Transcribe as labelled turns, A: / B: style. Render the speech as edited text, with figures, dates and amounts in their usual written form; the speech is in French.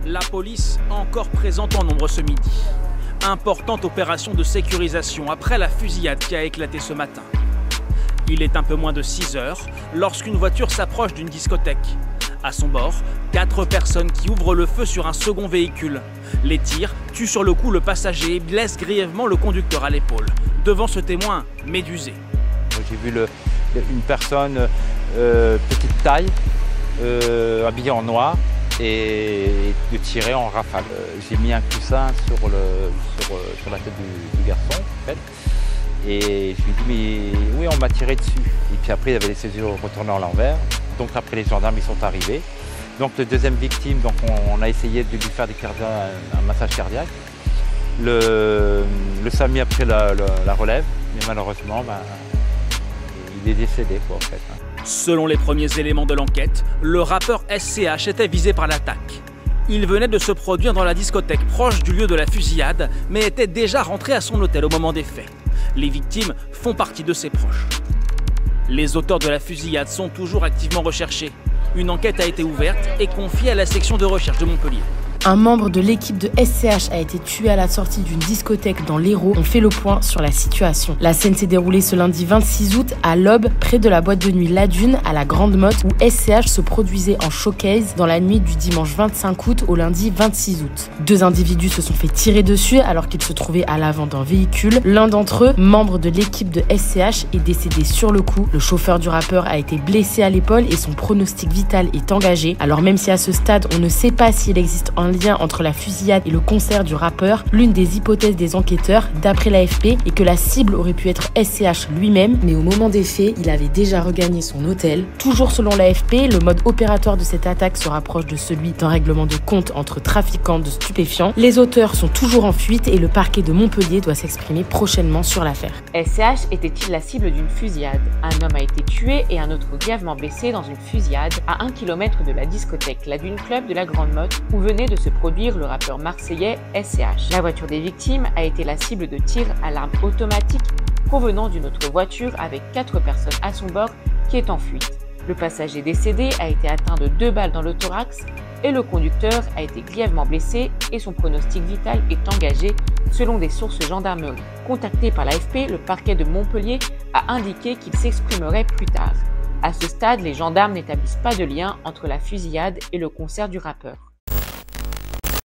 A: La police encore présente en nombre ce midi. Importante opération de sécurisation après la fusillade qui a éclaté ce matin. Il est un peu moins de 6 heures lorsqu'une voiture s'approche d'une discothèque. À son bord, 4 personnes qui ouvrent le feu sur un second véhicule. Les tirs tuent sur le coup le passager et blessent grièvement le conducteur à l'épaule. Devant ce témoin médusé.
B: J'ai vu une personne petite taille, habillée en noir et de tirer en rafale. J'ai mis un coussin sur la tête du garçon en fait. Et je lui ai dit mais oui on m'a tiré dessus. Et puis après il avait les yeux retournés en l'envers. Donc après les gendarmes ils sont arrivés. Donc le deuxième victime, donc on a essayé de lui faire un massage cardiaque. Le SAMU a pris la relève, mais malheureusement il est décédé quoi, en fait.
A: Selon les premiers éléments de l'enquête, le rappeur SCH était visé par l'attaque. Il venait de se produire dans la discothèque proche du lieu de la fusillade, mais était déjà rentré à son hôtel au moment des faits. Les victimes font partie de ses proches. Les auteurs de la fusillade sont toujours activement recherchés. Une enquête a été ouverte et confiée à la section de recherche de Montpellier.
C: Un membre de l'équipe de SCH a été tué à la sortie d'une discothèque dans l'Hérault. On fait le point sur la situation. La scène s'est déroulée ce lundi 26 août à l'aube, près de la boîte de nuit La Dune, à la Grande Motte, où SCH se produisait en showcase dans la nuit du dimanche 25 août au lundi 26 août. 2 individus se sont fait tirer dessus alors qu'ils se trouvaient à l'avant d'un véhicule. L'un d'entre eux, membre de l'équipe de SCH, est décédé sur le coup. Le chauffeur du rappeur a été blessé à l'épaule et son pronostic vital est engagé. Alors même si à ce stade, on ne sait pas s'il existe un lien entre la fusillade et le concert du rappeur, l'une des hypothèses des enquêteurs, d'après l'AFP, est que la cible aurait pu être SCH lui-même, mais au moment des faits, il avait déjà regagné son hôtel. Toujours selon l'AFP, le mode opératoire de cette attaque se rapproche de celui d'un règlement de compte entre trafiquants de stupéfiants. Les auteurs sont toujours en fuite et le parquet de Montpellier doit s'exprimer prochainement sur l'affaire.
D: SCH était-il la cible d'une fusillade? Un homme a été tué et un autre grièvement blessé dans une fusillade à 1 km de la discothèque La Dune Club de la Grande Motte où venait de se produire le rappeur marseillais SCH. La voiture des victimes a été la cible de tirs à l'arme automatique provenant d'une autre voiture avec 4 personnes à son bord qui est en fuite. Le passager décédé a été atteint de 2 balles dans le thorax et le conducteur a été grièvement blessé et son pronostic vital est engagé selon des sources gendarmerie. Contacté par l'AFP, le parquet de Montpellier a indiqué qu'il s'exprimerait plus tard. À ce stade, les gendarmes n'établissent pas de lien entre la fusillade et le concert du rappeur.